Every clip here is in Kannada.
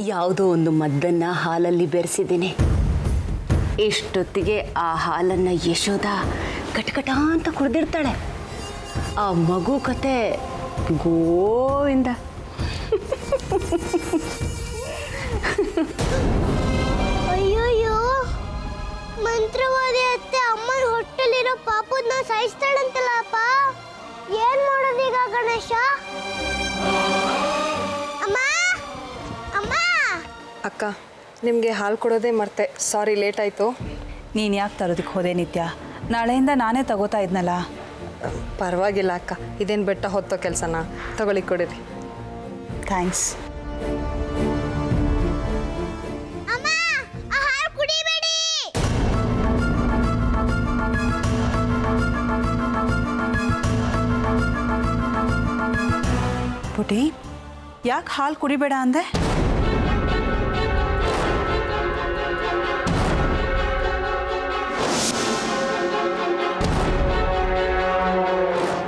ಯಾವುದೋ ಒಂದು ಮದ್ದನ್ನು ಹಾಲಲ್ಲಿ ಬೆರೆಸಿದ್ದೀನಿ. ಇಷ್ಟೊತ್ತಿಗೆ ಆ ಹಾಲನ್ನು ಯಶೋಧ ಕಟಕಟ ಅಂತ ಕುಡಿದಿರ್ತಾಳೆ. ಆ ಮಗು ಕತೆ ಗೋವಿಂದ. ಅಯ್ಯೋಯ್ಯೋ, ಮಂತ್ರವಾದಿ ಅತ್ತೆ ಅಮ್ಮನ ಹೊಟ್ಟೆಲಿರೋ ಪಾಪುನ ಸಾಯಿಸ್ತಾಳಂತಲ್ಲಪ್ಪ. ಏನ್ ಮಾಡೋದೀಗ ಗಣೇಶ? ಅಮ್ಮ ಅಮ್ಮ. ಅಕ್ಕ, ನಿಮಗೆ ಹಾಲು ಕೊಡೋದೇ ಮರ್ತೆ. ಸಾರಿ, ಲೇಟ್ ಆಯಿತು. ನೀನು ಯಾಕೆ ತರೋದಕ್ಕೆ ಹೋದೆ ನಿತ್ಯ? ನಾಳೆಯಿಂದ ನಾನೇ ತಗೋತಾ ಇದ್ನಲ್ಲ. ಪರವಾಗಿಲ್ಲ ಅಕ್ಕ, ಇದೇನು ಬೆಟ್ಟ ಹೊತ್ತೋ ಕೆಲಸನ. ತಗೊಳ್ಳಿ, ಕೊಡಿರಿ. ಥ್ಯಾಂಕ್ಸ್. ಅಮ್ಮ, ಆ ಹಾಲು ಕುಡಿಬೇಡಿ. ಪುಟಿ, ಯಾಕೆ ಹಾಲು ಕುಡಿಬೇಡ ಅಂದೆ?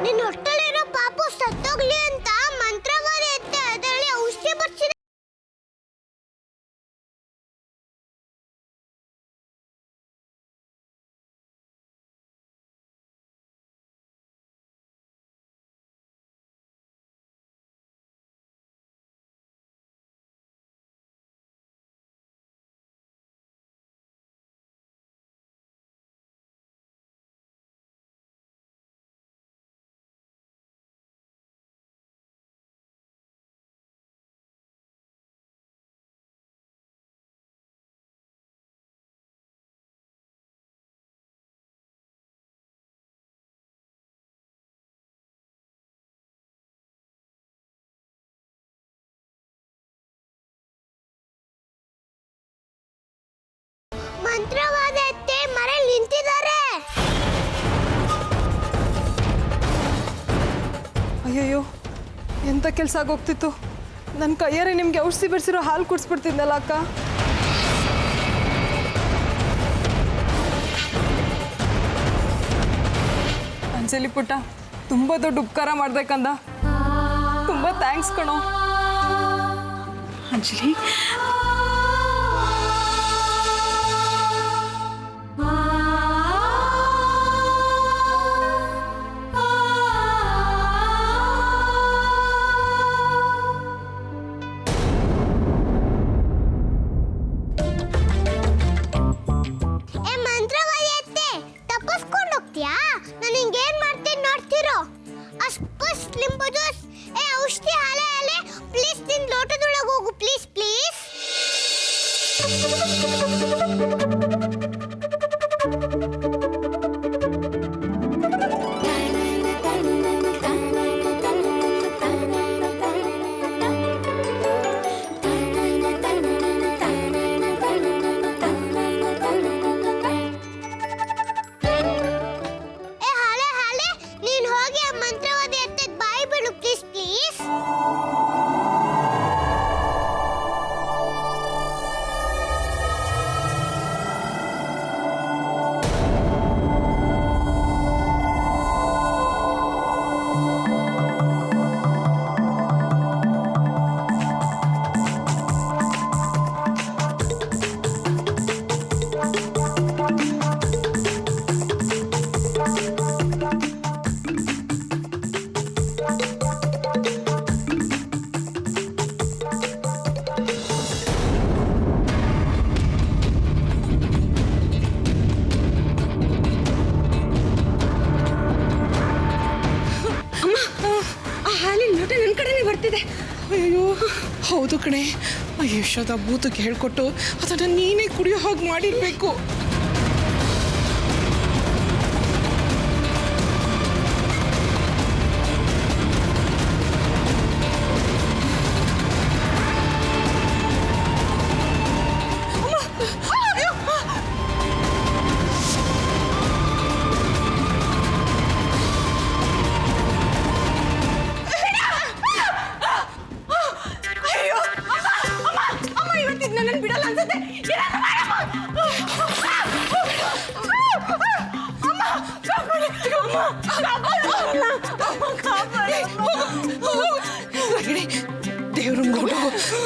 ನಿನ್ನ ಹೊಟ್ಟೆಲಿರೋ ಪಾಪು ಸತ್ತೋಗ್ಲಿ ಅಂತ ಮಂತ್ರವಾದಿ ಅತ್ತೆ ಅದರಲ್ಲಿ ಔಷಧಿ ಬರ್ಸಿದೆ. ಮಂತ್ರವಾದಿ ಅತ್ತೆ ಮರೆಯಲ್ಲಿ ನಿಂತಿದ್ದಾರೆ. ಅಯ್ಯಯ್ಯೋ, ಎಂಥ ಕೆಲಸ ಆಗೋಗ್ತಿತ್ತು. ನನ್ನ ಕೈಯಾರೆ ನಿಮಗೆ ಔಷಧಿ ಬೆರೆಸಿರೋ ಹಾಲು ಕುಡಿಸ್ಬಿಡ್ತಿದ್ನಲ್ಲ ಅಕ್ಕ. ಅಂಜಲಿ ಪುಟ್ಟ, ತುಂಬ ದೊಡ್ಡ ಉಪಕಾರ ಮಾಡ್ಬೇಕಂದ. ತುಂಬ ಥ್ಯಾಂಕ್ಸ್ ಕಣೋ. ಅಂಜಲಿ, ಏ ಮಂತ್ರವಾದಿ ಅತ್ತೆ, ತಪ್ಪಿಸ್ಕೊಂಡು ಹೋಗ್ತೀಯಾ? ನಾನು ಹಿಂಗೇನ್ ಮಾಡ್ತೀನಿ ನೋಡ್ತಿರೋ. ಅಸ್ಪಸ್ ಲಿಂಬು ಜ್ಯೂಸ್, ಏ ಔಷಧಿ ಹಾಲೆ ಹಾಲೆ, ಪ್ಲೀಸ್ ನಿನ್ ಲೋಟದೊಳಗೆ ಹೋಗು, ಪ್ಲೀಸ್ ಪ್ಲೀಸ್. ಏ ಹಾಲೆ ಹಾಲೆ, ನೀನ್ ಹೋಗಿ ಆ ಮಂತ್ರವಾದಿ ಅತ್ತೆಗೆ ಬಾಯಿ ಬಿಡು, ಪ್ಲೀಸ್ ಪ್ಲೀಸ್. ಅಯ್ಯೋ, ಹೌದು ಕಣೆ. ಆ ಯಶೋದ ಭೂತಕ್ಕೆ ಹೇಳ್ಕೊಟ್ಟು ಅದನ್ನು ನೀನೇ ಕುಡಿಯೋ ಹಾಗೆ ಮಾಡಿರ್ಬೇಕು.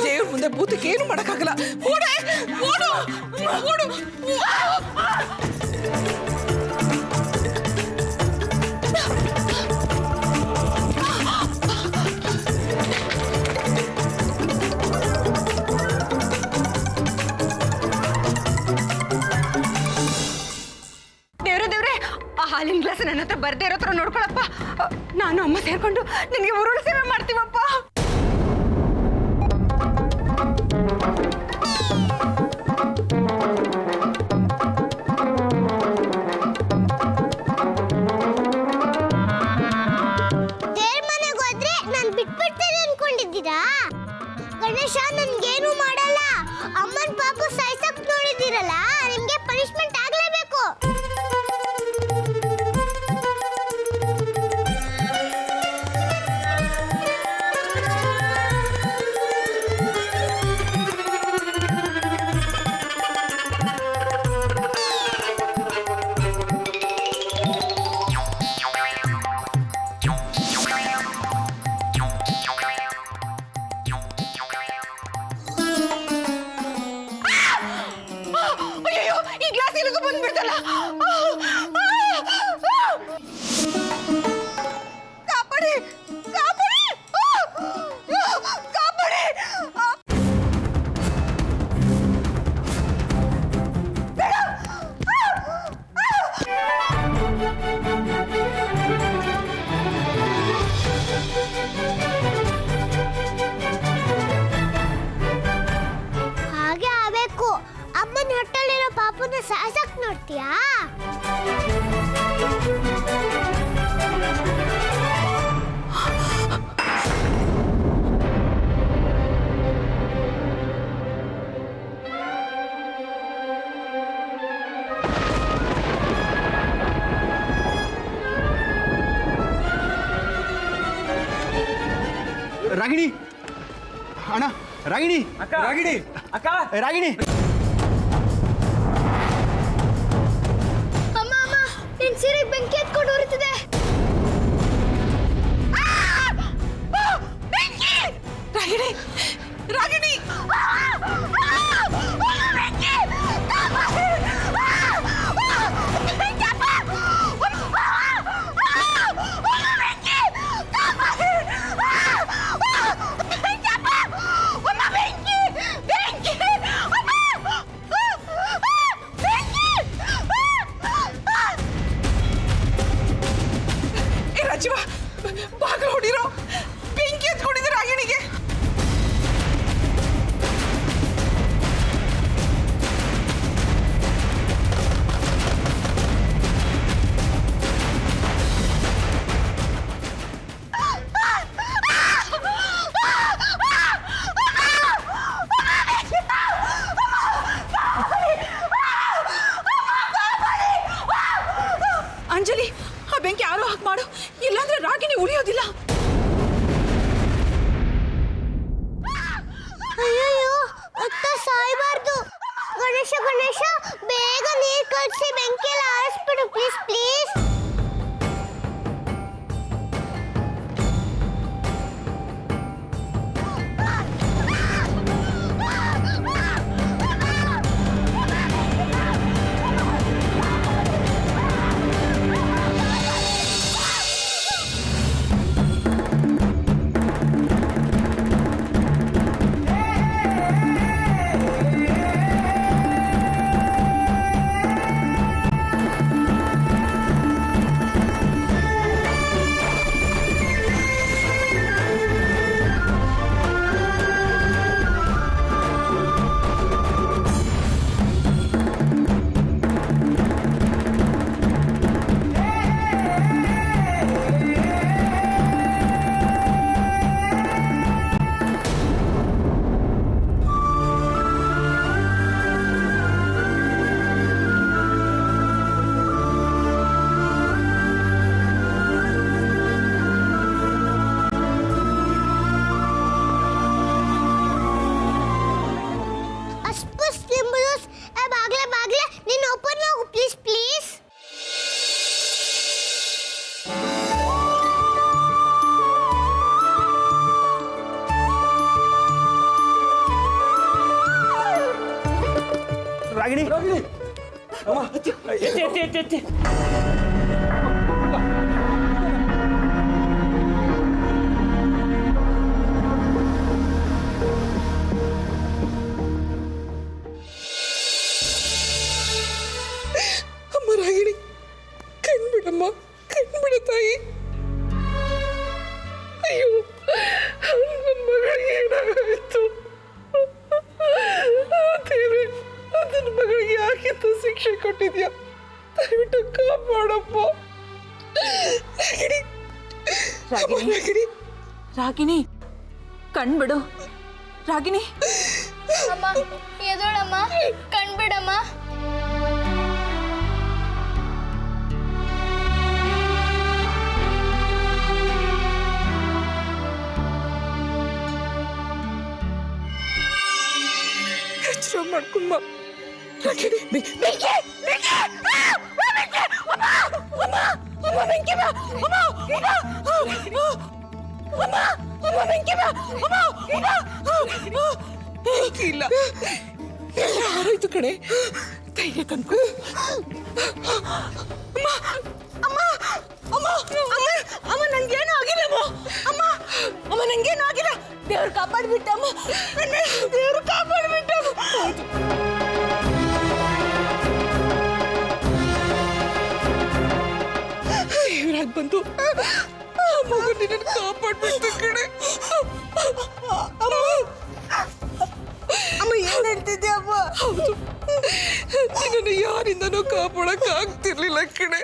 ದೇವ್ರ ಮುಂದೆ ಭೂತ ಅದಕ್ಕೆ ಏನು ಮಾಡಕ್ಕಾಗಲ್ಲ. ಓಡೆ ಓಡು ಓಡು. ದೇವ್ರೆ ಆ ಹಾಲಿನ ಗ್ಲಾಸ್ ನನ್ನ ಹತ್ರ ಬರ್ದೇ ಇರೋ ಥರ ನೋಡ್ಕೊಳಪ್ಪ. ನಾನು ಅಮ್ಮ ಸೇರ್ಕೊಂಡು ನಿನಗೆ ಉರುಳು ಸೇವೆ ಮಾಡ್ತೀವಪ್ಪ. ದೇವ್ರ ಮನೆಗೆ ಹೋದ್ರೆ ನಾನು ಬಿಟ್ಬಿಡ್ತೇನೆ ಅನ್ಕೊಂಡಿದ್ದೀರಾ? ಗಣೇಶ ನನ್ಗೇನು ಮಾಡಲ್ಲ. ಅಮ್ಮನ ಪಾಪ ಸಾಯ್ಸಕ್ ನೋಡಿದಿರಲ್ಲ, ನಿಮ್ಗೆ ಪನಿಷ್ಮೆಂಟ್ ಆಗ್ಲೇಬೇಕು. ಅಯ್ಯೋ ಈ ಗ್ಲಾಸ್ ಇಲ್ಲಿಗೂ ಬಂದ್ಬಿಡ್ತಲ್ಲ. ಕಾಪಾಡಿ ಕಾಪಾಡಿ ಕಾಪಾಡಿ. ಹಾಗೆ ಆಗ್ಬೇಕು. ಅಮ್ಮನ ಹೊಟ್ಟೆಲಿರೋ ಪಾಪನ ಸಾಯ್ಸಕ್ ನೋಡ್ತೀಯಾ? ರಾಗಿಣಿ ಅಣ್ಣ, ರಾಗಿಣಿ ರಾಗಿಣಿ ಅಕ್ಕ, ರಾಗಿಣಿ. ಅಮ್ಮ ಅಮ್ಮ, ನಿನ್ ಸೀರೆಗೆ ಬೆಂಕಿ ಎತ್ಕೊಂಡು ಉರಿತಿದೆ. ರಾಗಿಣಿ ರಾಗಿಣಿ ರಾಜೀವ ಬಾಗಿಲು ಹೊಡಿರೋ. ಬೆಂಕಿ ಎತ್ಕೊಂಡಿದ್ದೆ ರಾಗಿಣಿಗೆ. ರಾಗಿಣಿ ಅಮ್ಮ ರಾಗಿಣಿ ಕಣ್ಬಿಡಮ್ಮ, ಕಣ್ಬಿಡ ತಾಯಿ. ಅಯ್ಯೋ ನನ್ನ ಮಗಳಿಗೆ ಏನಾಗಾಯ್ತು ದೇವ್ರೆ, ನನ್ನ ಮಗಳಿಗೆ ಯಾಕಿಂತ ಶಿಕ್ಷೆ ಕೊಟ್ಟಿದ್ಯಾ? ದಯವಿಟ್ಟು ಕಾಪಾಡಪ್ಪ ರಾಗಿಣಿ. ರಾಗಿಣಿ ರಾಗಿಣಿ ಕಣ್ಬಿಡು. ರಾಗಿಣಿ ಅಮ್ಮ ಎದೋಳಮ್ಮ, ಕಣ್ಬಿಡಮ್ಮ. ಎಚ್ಚರ ಮಾಡ್ಕೊಂಬ ರಾಗಿಣಿ. ಇಲ್ಲ ಯಾರಾಯ್ತು ಕಣೆ, ಧೈರ್ಯ ತಂದ್ಕೊ. ಅಮ್ಮ ನಂಗೇನು ಆಗಿಲ್ಲ ಅಮ್ಮ. ಅಮ್ಮ ನಂಗೇನು ಆಗಿಲ್ಲ. ದೇವ್ರು ಕಾಪಾಡ್ಬಿಟ್ಟಮ್ಮ, ದೇವ್ರು ಕಾಪಾಡ್ಬಿಟ್ಟಮ್ಮ. ದೇವರಾಗ್ ಬಂದು ಆ ಮಗು ನಿನ್ನ ಕಾಪಾಡ್ಬಿಡ್ತು ಕಣೆ. ಅಮ್ಮ ಏನ್ ಹೇಳ್ತಿದ್ದೆ ಅಮ್ಮ? ಹೌದು, ನಿನ್ನನ್ನು ಯಾರಿಂದನೂ ಕಾಪಾಡಕ್ ಆಗ್ತಿರ್ಲಿಲ್ಲ ಕಣೆ.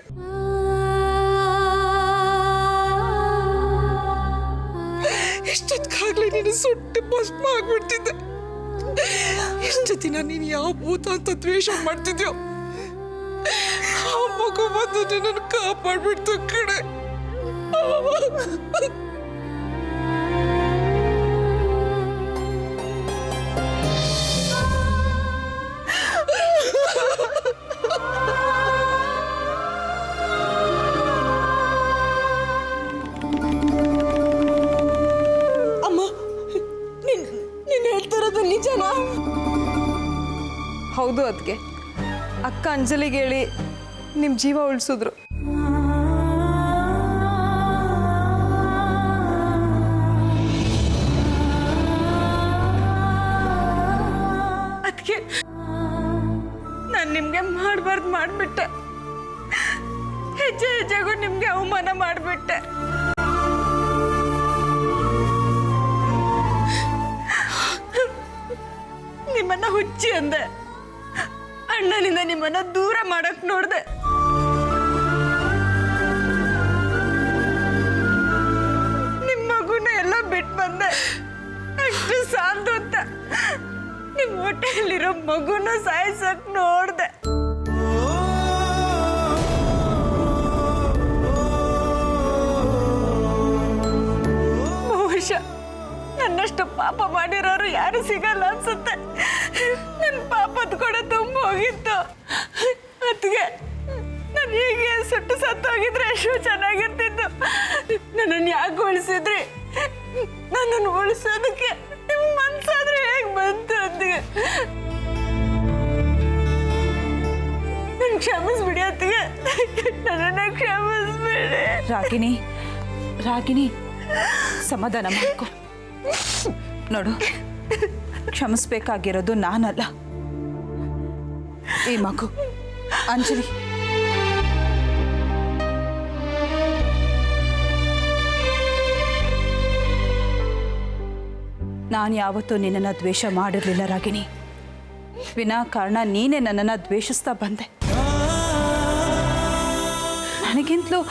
ಎಷ್ಟೊತ್ತಾಗ್ಲೇ ನೀನು ಸುಟ್ಟು ಭಸ್ಮ ಆಗ್ಬಿಡ್ತಿದ್ದೆ. ಎಷ್ಟು ದಿನ ನೀನು ಯಾವ ಭೂತ ಅಂತ ದ್ವೇಷ ಮಾಡ್ತಿದ್ಯೋ, ಆ ಮಗು ಬಂದು ನಿನ್ನನ್ನು ಕಾಪಾಡ್ಬಿಡ್ತು ಕಣೆ. ಅಮ್ಮ ನೀನ್ ಹೇಳ್ತಿರೋದು ನಿಜನಾ? ಹೌದು ಅದಕ್ಕೆ ಅಕ್ಕ ಅಂಜಲಿಗೆ ಹೇಳಿ ನಿಮ್ಮ ಜೀವ ಉಳಿಸಿದ್ರು. ಅದಕ್ಕೆ ನಾನು ನಿಮ್ಗೆ ಮಾಡಬಾರ್ದು ಮಾಡಿಬಿಟ್ಟೆ. ಹೆಜ್ಜೆ ಹೆಜ್ಜೆಗೂ ನಿಮ್ಗೆ ಅವಮಾನ ಮಾಡಿಬಿಟ್ಟೆ. ನಿಮ್ಮನ್ನ ಹುಚ್ಚಿ ಅಂದೆ. ಅಣ್ಣನಿಂದ ನಿಮ್ಮನ್ನ ದೂರ ಮಾಡಕ್ ನೋಡ್ದೆ. ನಿಮ್ಮ ಮಗುನ ಎಲ್ಲ ಬಿಟ್ಟು ಬಂದೆ. ಅಷ್ಟು ಸಾಲದು ಅಂತ ನಿಮ್ಮ ಹೊಟ್ಟೆಯಲ್ಲಿರೋ ಮಗುನ ಸಾಯಿಸಕ್ ನೋಡ್ದೆ. ಬಹುಶಃ ನನ್ನಷ್ಟು ಪಾಪ ಮಾಡಿರೋರು ಯಾರು ಸಿಗಲ್ಲ ಅನ್ಸುತ್ತೆ. ನನ್ನ ಪಾಪದ ಕೂಡ ತುಂಬ ಹೋಗಿತ್ತು. ಅದಕ್ಕೆ ನಾನು ಹೀಗೆ ಸುಟ್ಟು ಸತ್ತೋಗಿದ್ರೆ ಎಷ್ಟು ಚೆನ್ನಾಗಿರ್ತಿತ್ತು. ನನ್ನನ್ನು ಯಾಕೆ ಉಳಿಸಿದ್ರಿ? ನನ್ನನ್ನು ಉಳಿಸೋದಕ್ಕೆ ನಿಮ್ಮ ಮನ್ಸಾದ್ರೆ ಹೇಗೆ ಬಂತು? ಅದಕ್ಕೆ ನನ್ನ ಕ್ಷಮಿಸ್ಬಿಡಿ. ಅದಕ್ಕೆ ನನ್ನನ್ನು ಕ್ಷಮಿಸ್ಬಿಡಿ. ರಾಗಿಣಿ ಸಮಾಧಾನ ಮಾಡ್ಕೊ. ನೋಡು, ಕ್ಷಮಿಸ್ಬೇಕಾಗಿರೋದು ನಾನಲ್ಲ, ಈ ಮಗು ಅಂಜಲಿ. ನಾನು ಯಾವತ್ತೂ ನಿನ್ನನ್ನು ದ್ವೇಷ ಮಾಡಿರಲಿಲ್ಲ ರಾಗಿಣಿ. ವಿನಾಕಾರಣ ನೀನೇ ನನ್ನನ್ನು ದ್ವೇಷಿಸ್ತಾ ಬಂದೆ. ನನಗಿಂತಲೂ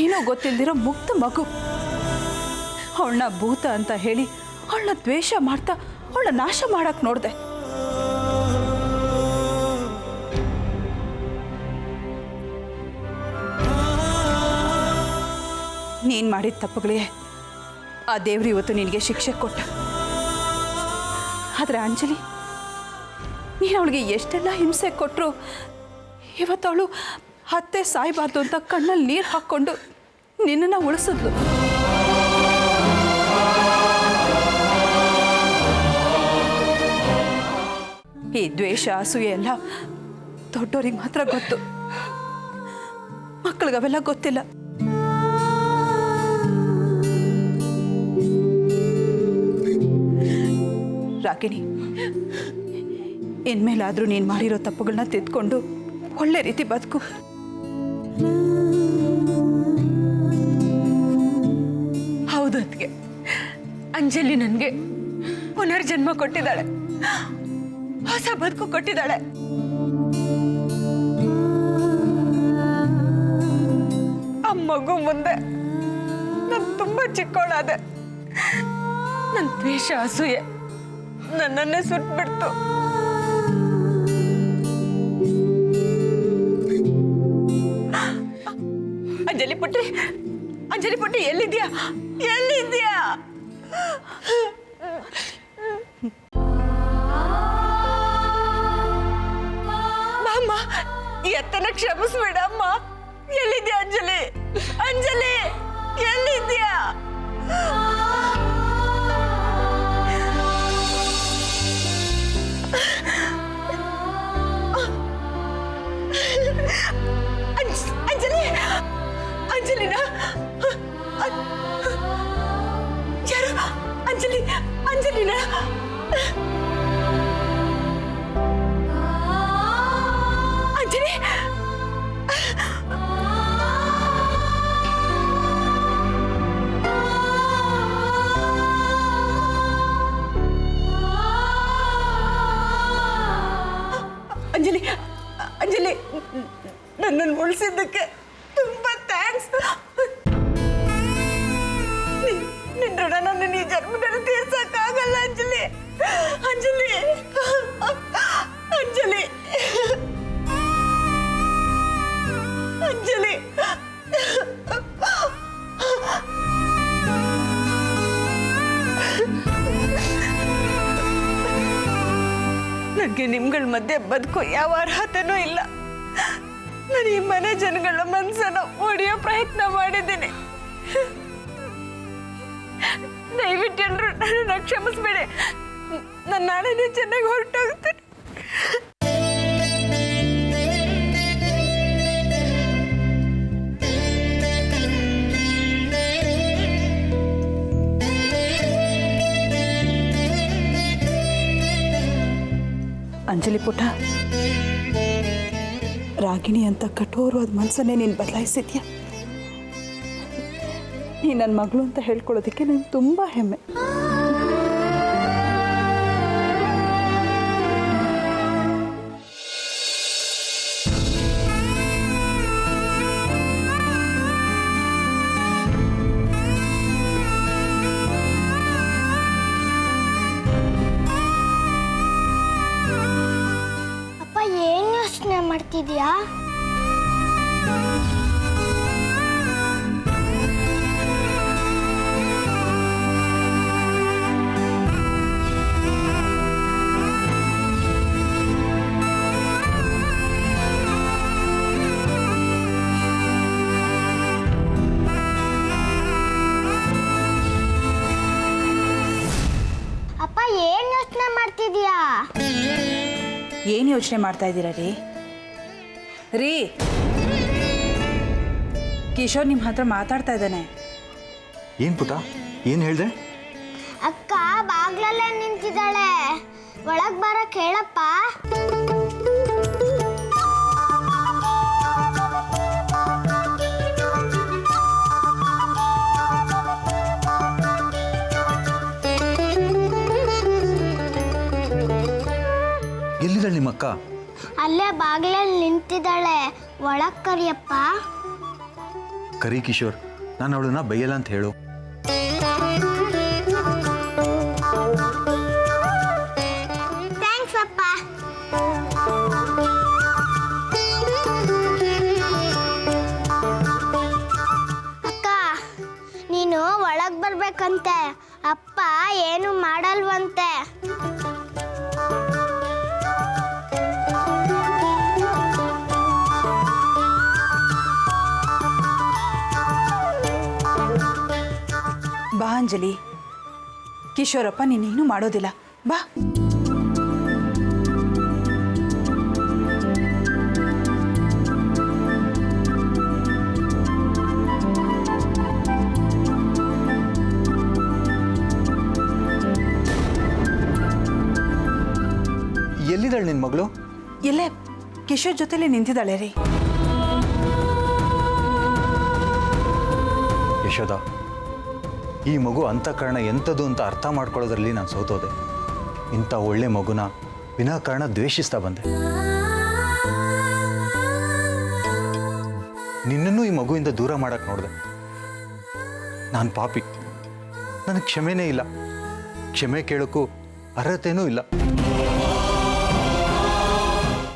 ಏನೋ ಗೊತ್ತಿಲ್ದಿರೋ ಮುಗ್ಧ ಮಗು. ಅವಳನ್ನ ಭೂತ ಅಂತ ಹೇಳಿ ಅವಳನ್ನ ದ್ವೇಷ ಮಾಡ್ತಾ ಅವಳನ್ನ ನಾಶ ಮಾಡಕ್ ನೋಡ್ದೆ. ನೀನ್ ಮಾಡಿದ ತಪ್ಪುಗಳಿಗೆ ಆ ದೇವ್ರು ಇವತ್ತು ನಿನಗೆ ಶಿಕ್ಷೆ ಕೊಟ್ಟ. ಆದ್ರೆ ಅಂಜಲಿ, ನೀನು ಅವಳಿಗೆ ಎಷ್ಟೆಲ್ಲ ಹಿಂಸೆ ಕೊಟ್ಟರು ಇವತ್ತು ಅವಳು ಹತ್ತೆ ಸಾಯಬಾರ್ದು ಅಂತ ಕಣ್ಣಲ್ಲಿ ನೀರು ಹಾಕ್ಕೊಂಡು ನಿನ್ನನ್ನು ಉಳಿಸಿದ್ಲು. ಈ ದ್ವೇಷ ಅಸೂಯೆ ಎಲ್ಲ ದೊಡ್ಡೋರಿಗೆ ಮಾತ್ರ ಗೊತ್ತು, ಮಕ್ಕಳಿಗೆ ಅವೆಲ್ಲ ಗೊತ್ತಿಲ್ಲ. ರಾಗಿಣಿ, ಇನ್ಮೇಲಾದರೂ ನೀನು ಮಾಡಿರೋ ತಪ್ಪುಗಳನ್ನ ತಿದ್ಕೊಂಡು ಒಳ್ಳೆ ರೀತಿ ಬದುಕು. ಹೌದು ಅದಕ್ಕೆ ಅಂಜಲಿ ನನಗೆ ಪುನರ್ಜನ್ಮ ಕೊಟ್ಟಿದ್ದಾಳೆ, ಹೊಸ ಬದುಕು ಕೊಟ್ಟಿದ್ದಾಳೆ. ಆ ಮಗು ಮುಂದೆ ನಾನು ತುಂಬಾ ಚಿಕ್ಕವಳಾದೆ. ನನ್ನ ದ್ವೇಷ ಅಸೂಯೆ ನನ್ನನ್ನೇ ಸುಟ್ಬಿಡ್ತು. ಅಂಜಲಿ ಪುಟ್ಟಿ, ಅಂಜಲಿ ಪುಟ್ಟಿ, ಎಲ್ಲಿದ್ಯಾ? ಎಲ್ಲಿದ್ಯಾ? ಅಮ್ಮ, ಈ ಅತ್ತನ ಕ್ಷಮಿಸ್ಬೇಡ ಅಮ್ಮ. ಎಲ್ಲಿದ್ಯಾ ಅಂಜಲಿ? ಅಂಜಲಿ ಎಲ್ಲಿದ್ಯಾ? ಅಂಜಲಿ, ಅಂಜಲಿನಾ? ಯಾರು? ಅಂಜಲಿ, ಅಂಜಲಿನಾ? ಅಂಜಲಿ, ಅಂಜಲಿ, ಅಂಜಲಿ, ನನ್ನನ್ನು ಉಳಿಸಿದ್ದಕ್ಕೆ ತುಂಬಾ ಥ್ಯಾಂಕ್ಸ್. ನಿನ್ನ ಋಣ ನನ್ನ ಈ ಜನ್ಮದಲ್ಲಿ ತೀರ್ಸಕ್ಕಾಗಲ್ಲ ಅಂಜಲಿ. ಅಂಜಲಿ, ಅಂಜಲಿ, ಅಂಜಲಿ. ನನಗೆ ನಿಮ್ಗಳ ಮಧ್ಯೆ ಬದುಕೋ ಯಾವ ಅರ್ಹತೆನೂ ಇಲ್ಲ. ನಾನು ಈ ಮನೆ ಜನಗಳ ಮನಸ್ಸನ್ನು ಒಡೆಯೋ ಪ್ರಯತ್ನ ಮಾಡಿದ್ದೀನಿ. ದಯವಿಟ್ಟು ಎಲ್ಲರೂ ನನ್ನನ್ನು ಕ್ಷಮಿಸ್ಬೇಡಿ. ನನ್ನ ನಾಳೆನೇ ಚೆನ್ನಾಗಿ ಹೊರಟೋಗ್ತೀನಿ. ಅಂಜಲಿ ಪುಟ್ಟ, ರಾಗಿಣಿ ಅಂತ ಕಠೋರವಾದ ಮನಸ್ಸನ್ನೇ ನೀನು ಬದಲಾಯಿಸಿದ್ಯಾ. ನೀ ನನ್ನ ಮಗಳು ಅಂತ ಹೇಳ್ಕೊಳ್ಳೋದಕ್ಕೆ ನನಗೆ ತುಂಬ ಹೆಮ್ಮೆ. ಅಪ್ಪ ಏನ್ ಯೋಚನೆ ಮಾಡ್ತಿದ್ಯಾ? ಅಪ್ಪ ಏನ್ ಯೋಚನೆ ಮಾಡ್ತಿದ್ಯಾ? ಏನು ಯೋಚನೆ ಮಾಡ್ತಾ ಇದ್ದೀರಾ ರೀ? ಕಿಶೋರ್ ನಿಮ್ಮ ಹತ್ರ ಮಾತಾಡ್ತಾ ಇದ್ದಾನೆ. ಏನು ಪುಟ, ಏನು ಹೇಳಿದೆ? ಅಕ್ಕ ಬಾಗ್ಲಲ್ಲೇ ನಿಂತಿದ್ದಾಳೆ, ಒಳಗ್ ಬರಕ್ ಹೇಳಪ್ಪ. ಎಲ್ಲಿದ್ದಾಳೆ ನಿಮ್ಮ ಅಕ್ಕ? ಅಲ್ಲೇ ಬಾಗ್ಲಲ್ಲಿ ನಿಂತಿದ್ದಾಳೆ, ಒಳಗ್ ಕರಿಯಪ್ಪ. ಕರಿ ಕಿಶೋರ್, ನಾನು ಅವಳನ್ನ ಬೈಯಲ್ಲ ಅಂತ ಹೇಳು. ಥ್ಯಾಂಕ್ಸ್ ಅಪ್ಪ. ಅಕ್ಕ, ನೀನು ಒಳಗ್ ಬರ್ಬೇಕಂತೆ, ಅಪ್ಪ ಏನು ಮಾಡಲ್ವಂತೆ. ಬಾ ಅಂಜಲಿ, ಕಿಶೋರಪ್ಪ ನೀನೇನು ಮಾಡೋದಿಲ್ಲ, ಬಾ. ಎಲ್ಲಿದ್ದಾಳೆ ನಿನ್ನ ಮಗಳು? ಇಲ್ಲೇ ಕಿಶೋರ್ ಜೊತೆಲೇ ನಿಂತಿದ್ದಾಳೆ ರೀ. ಯಶೋದ, ಈ ಮಗು ಅಂತಃಕರಣ ಎಂಥದ್ದು ಅಂತ ಅರ್ಥ ಮಾಡ್ಕೊಳ್ಳೋದ್ರಲ್ಲಿ ನಾನು ಸೋತೋದೆ. ಇಂಥ ಒಳ್ಳೆ ಮಗುನ ವಿನಾಕಾರಣ ದ್ವೇಷಿಸ್ತಾ ಬಂದೆ. ನಿನ್ನನ್ನು ಈ ಮಗುವಿಂದ ದೂರ ಮಾಡಕ್ಕೆ ನೋಡಿದೆ. ನಾನು ಪಾಪಿ, ನನಗೆ ಕ್ಷಮೆನೇ ಇಲ್ಲ. ಕ್ಷಮೆ ಕೇಳೋಕ್ಕೂ ಅರ್ಹತೆಯೂ ಇಲ್ಲ.